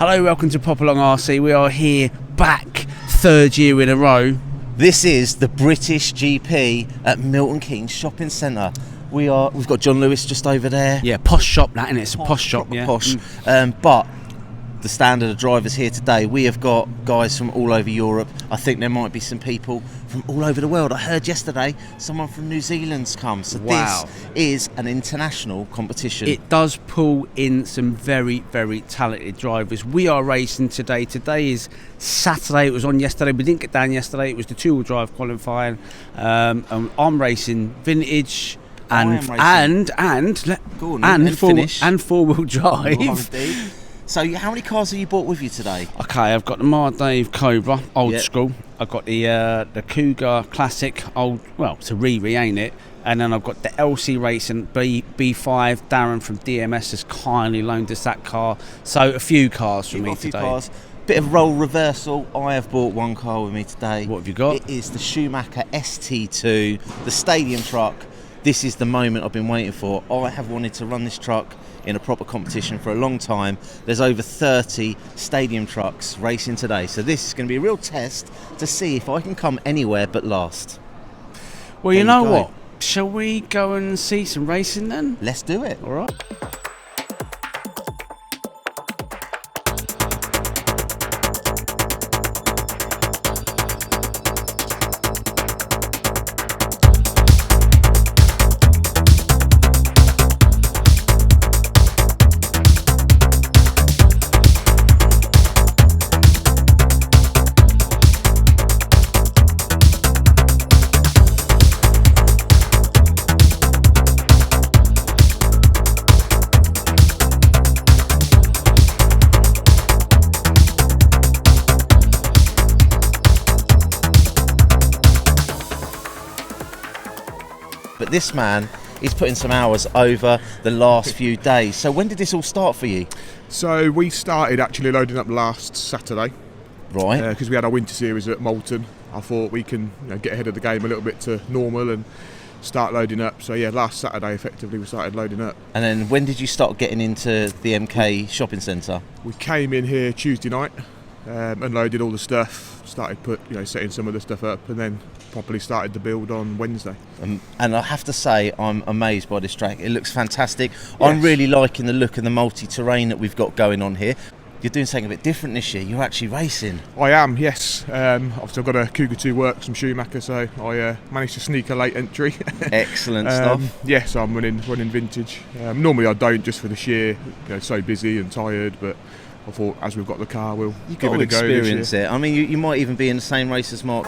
Hello, welcome to Popalong RC. We are here back, third year in a row. This is the British GP at Milton Keynes Shopping Centre. We've got John Lewis just over there. Yeah, posh shop that, isn't it? It's a posh shop, yeah. Posh. But the standard of drivers here today, we have got guys from all over Europe. I think there might be some people from all over the world. I heard yesterday someone from New Zealand's come. So wow. This is an international competition. It does pull in some very, very talented drivers. We are racing today. Today is Saturday. It was on yesterday. We didn't get down yesterday. It was the two-wheel drive qualifying. I'm racing vintage and four-wheel drive. So how many cars have you bought with you today? Okay, I've got the Dave Cobra, old school. I've got the Cougar Classic, it's a ain't it? And then I've got the LC Racing B5. Darren from DMS has kindly loaned us that car. So a few cars for me today. Cars. Bit of role reversal. I have bought one car with me today. What have you got? It is the Schumacher ST2, the stadium truck. This is the moment I've been waiting for. I have wanted to run this truck in a proper competition for a long time. There's over 30 stadium trucks racing today, so this is going to be a real test to see if I can come anywhere but last. Well, you know what? Shall we go and see some racing then? Let's do it. All right. But this man is putting some hours over the last few days. So when did this all start for you? So we started actually loading up last Saturday. Right. Because we had our winter series at Moulton. I thought we can get ahead of the game a little bit to normal and start loading up. So yeah, last Saturday effectively we started loading up. And then when did you start getting into the MK shopping centre? We came in here Tuesday night, unloaded all the stuff, started setting some of the stuff up, and then properly started the build on Wednesday. And I have to say, I'm amazed by this track. It looks fantastic. Yes. I'm really liking the look and the multi-terrain that we've got going on here. You're doing something a bit different this year. You're actually racing. I am, yes. Obviously I've got a Cougar 2 Works from Schumacher, so I managed to sneak a late entry. Excellent stuff. Yes, I'm running vintage. Normally I don't, just for the sheer, so busy and tired, but I thought as we've got the car, we'll give it a go. Experience it. I mean, you might even be in the same race as Mark.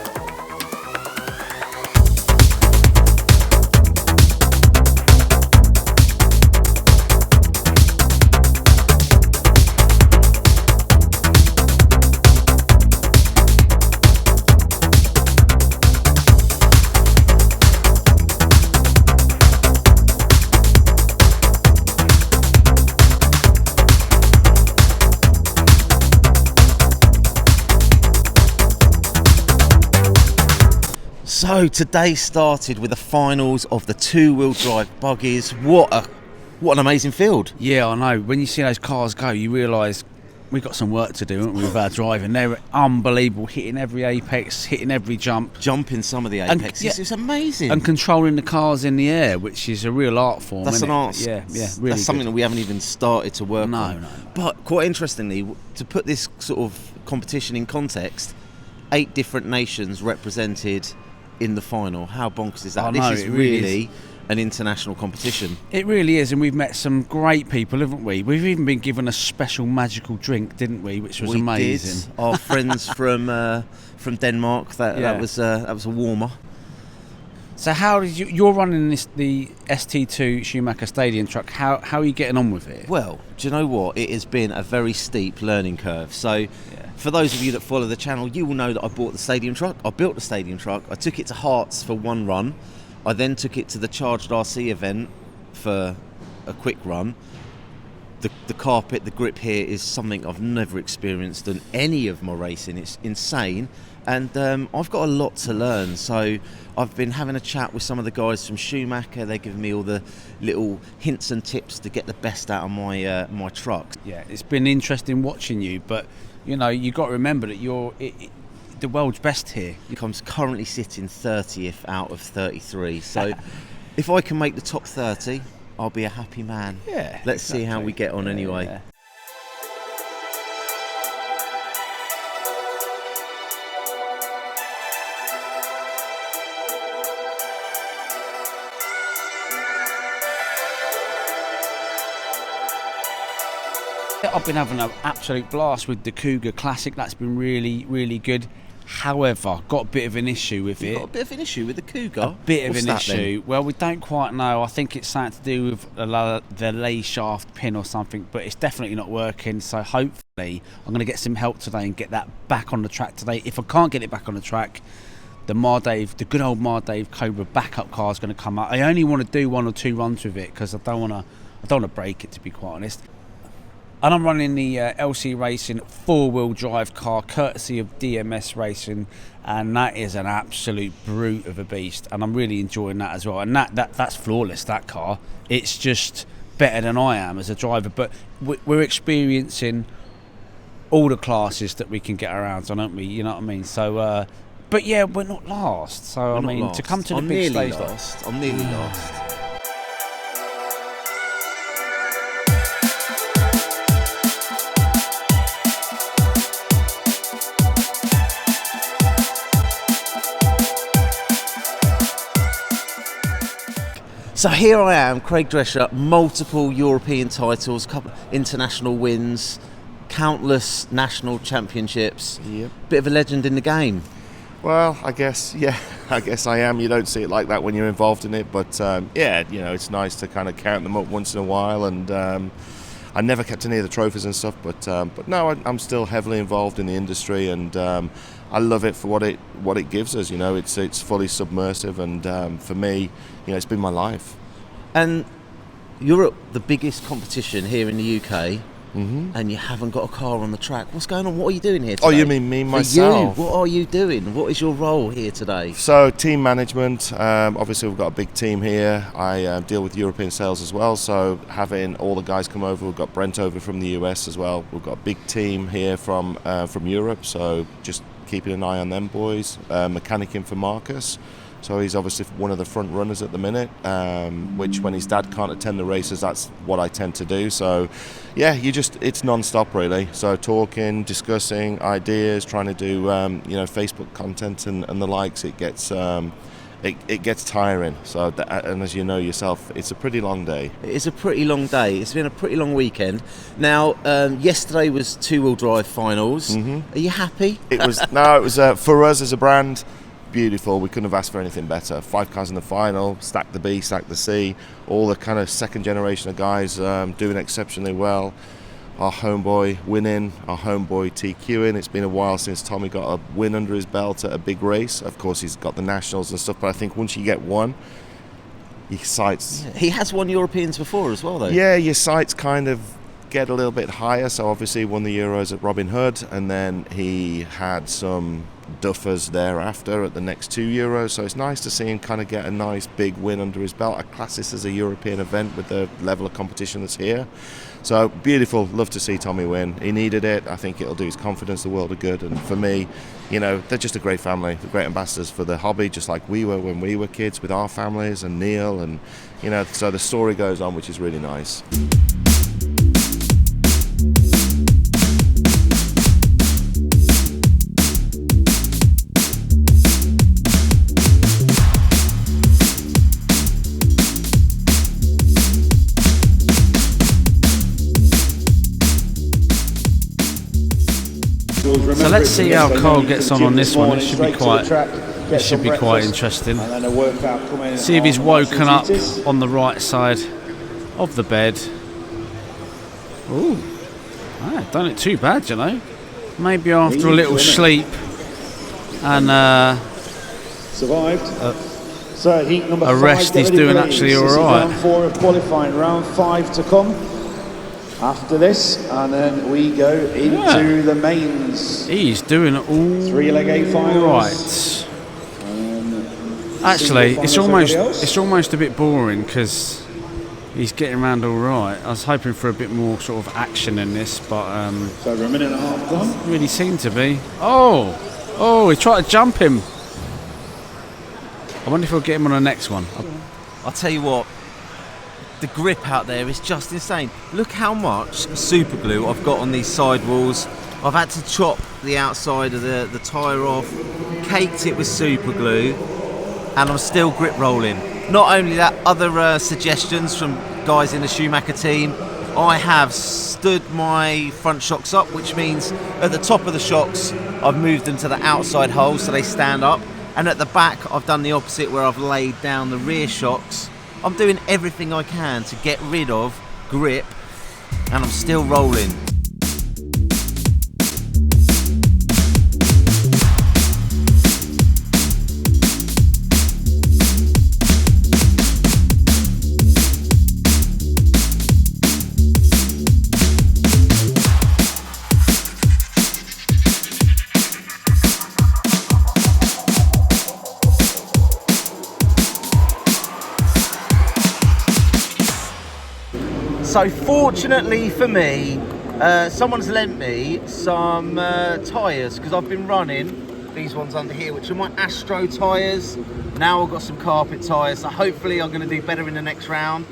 So today started with the finals of the two-wheel drive buggies. What an amazing field. Yeah, I know. When you see those cars go, you realise we've got some work to do, haven't we, with our driving. They're unbelievable, hitting every apex, hitting every jump. Jumping some of the apexes, it's amazing. And controlling the cars in the air, which is a real art form. That's an art. Yeah, really. That's something that we haven't even started to work on. No. But quite interestingly, to put this sort of competition in context, 8 different nations represented in the final. How bonkers is that? This is really an international competition. It really is, and we've met some great people, haven't we? We've even been given a special magical drink, didn't we? Which was amazing. Did. Our friends from Denmark. That was a warmer. So how did you're running the ST2 Schumacher Stadium truck? How are you getting on with it? Well, do you know what? It has been a very steep learning curve. So for those of you that follow the channel, you will know that I bought the stadium truck. I built the stadium truck. I took it to Hearts for one run. I then took it to the Charged RC event for a quick run. The carpet, the grip here is something I've never experienced in any of my racing. It's insane. And I've got a lot to learn, so I've been having a chat with some of the guys from Schumacher. They're giving me all the little hints and tips to get the best out of my my truck. Yeah, it's been interesting watching you, but you know, you got to remember that you're the world's best here. I'm currently sitting 30th out of 33, so if I can make the top 30, I'll be a happy man. Yeah, let's see how we get on anyway. Yeah. I've been having an absolute blast with the Cougar Classic. That's been really, really good. However, got a bit of an issue with it. Got a bit of an issue with the Cougar? A bit of an issue. Well, we don't quite know. I think it's something to do with the lay shaft pin or something, but it's definitely not working. So hopefully I'm going to get some help today and get that back on the track today. If I can't get it back on the track, the good old Mardave Cobra backup car is going to come out. I only want to do 1 or 2 runs with it because I don't want to break it, to be quite honest. And I'm running the LC Racing 4-wheel drive car, courtesy of DMS Racing, and that is an absolute brute of a beast, and I'm really enjoying that as well. And that's flawless, that car. It's just better than I am as a driver, but we're experiencing all the classes that we can get around, don't we? You know what I mean? So, but yeah, we're not last. So, to come to the big stage... I'm nearly lost. So here I am, Craig Drescher, multiple European titles, couple international wins, countless national championships. Yep. Bit of a legend in the game. Well, I guess I am. You don't see it like that when you're involved in it, but yeah, you know, it's nice to kind of count them up once in a while. And I never kept any of the trophies and stuff, but no, I'm still heavily involved in the industry, and I love it for what it gives us. You know, it's fully submersive, and for me, you know, it's been my life. And you're at the biggest competition here in the UK, and you haven't got a car on the track. What's going on? What are you doing here today? Oh, you mean me, myself? For you, what are you doing? What is your role here today? So, team management. Obviously, we've got a big team here. I deal with European sales as well, so having all the guys come over. We've got Brent over from the US as well. We've got a big team here from Europe, so just keeping an eye on them boys. Mechanicing for Marcus. So he's obviously one of the front runners at the minute, which when his dad can't attend the races, that's what I tend to do. So yeah, it's non-stop really. So talking, discussing ideas, trying to do Facebook content and the likes. It gets tiring. So and as you know yourself, it's a pretty long day. It is a pretty long day. It's been a pretty long weekend. Now, yesterday was 2-wheel drive finals. Are you happy? It was for us as a brand. Beautiful. We couldn't have asked for anything better. 5 cars in the final, stack the B, stack the C, all the kind of second generation of guys doing exceptionally well. Our homeboy winning, our homeboy TQing. It's been a while since Tommy got a win under his belt at a big race. Of course, he's got the nationals and stuff, but I think once you get one, your sights... Yeah. He has won Europeans before as well, though. Yeah, your sights kind of get a little bit higher. So obviously he won the Euros at Robin Hood, and then he had some duffers thereafter at the next 2 Euros. So it's nice to see him kind of get a nice big win under his belt. I class this as a European event with the level of competition that's here. So beautiful. Love to see Tommy win. He needed it. I think it'll do his confidence the world of good. And for me, you know, they're just a great family. They're great ambassadors for the hobby, just like we were when we were kids with our families, and Neil, and you know, so the story goes on, which is really nice. So let's see how Cole gets on this one. It should be quite interesting. See if he's woken up on the right side of the bed. Ooh, done it too bad, you know. Maybe after a little sleep and So heat number a rest, he's doing actually all right. Round 4 of qualifying, round 5 to come. after this, and then we go into the mains. He's doing it all 3 leg A finals. right. Actually, it's almost a bit boring because he's getting around all right. I was hoping for a bit more sort of action in this, but so over a minute and a half gone. Really seemed to be. Oh, he tried to jump him. I wonder if we'll get him on the next one. I'll tell you what, the grip out there is just insane. Look how much super glue I've got on these sidewalls. I've had to chop the outside of the tyre off, caked it with super glue, and I'm still grip rolling. Not only that, other suggestions from guys in the Schumacher team. I have stood my front shocks up, which means at the top of the shocks I've moved them to the outside hole so they stand up, and at the back I've done the opposite where I've laid down the rear shocks. I'm doing everything I can to get rid of grip, and I'm still rolling. So fortunately for me, someone's lent me some tyres because I've been running these ones under here, which are my Astro tyres. Now I've got some carpet tyres, so hopefully I'm going to do better in the next round.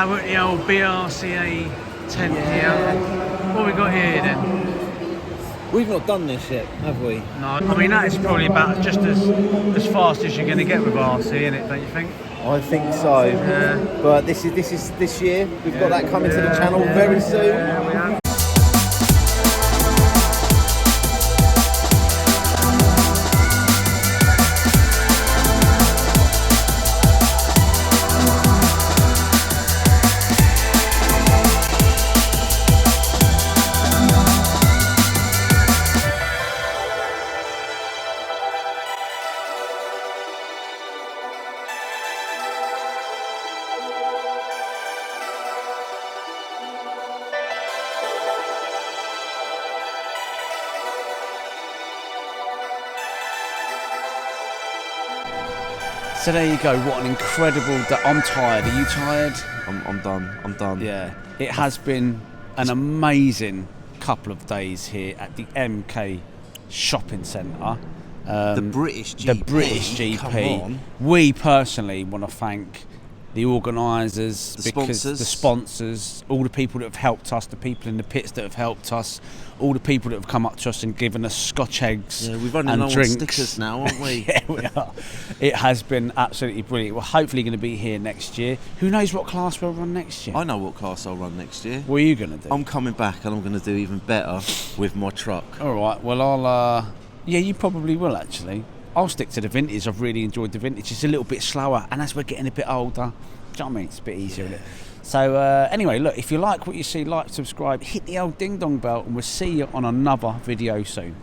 We're at the old BRCA tent here. What have we got here then? We've not done this yet, have we? No, I mean that is probably about just as fast as you're going to get with RC, isn't it? Don't you think? I think so. Yeah. But this is this year. We've got that coming to the channel very soon. Yeah, we have. So there you go, what an incredible day. I'm tired, are you tired? I'm done. Yeah, it has been an amazing couple of days here at the MK shopping centre. The British GP. The British GP. Come on. We personally want to thank the organisers, The sponsors, all the people that have helped us, the people in the pits that have helped us, all the people that have come up to us and given us Scotch eggs Yeah, we've running and low on drinks. stickers now, aren't we? Yeah, we are. It has been absolutely brilliant. We're hopefully going to be here next year. Who knows what class we'll run next year? I know what class I'll run next year. What are you going to do? I'm coming back and I'm going to do even better with my truck. All right, well, I'll... yeah, you probably will, actually. I'll stick to the vintage. I've really enjoyed the vintage. It's a little bit slower, and as we're getting a bit older, do you know what I mean? It's a bit easier, isn't it? So, anyway, look, if you like what you see, like, subscribe, hit the old ding-dong bell, and we'll see you on another video soon.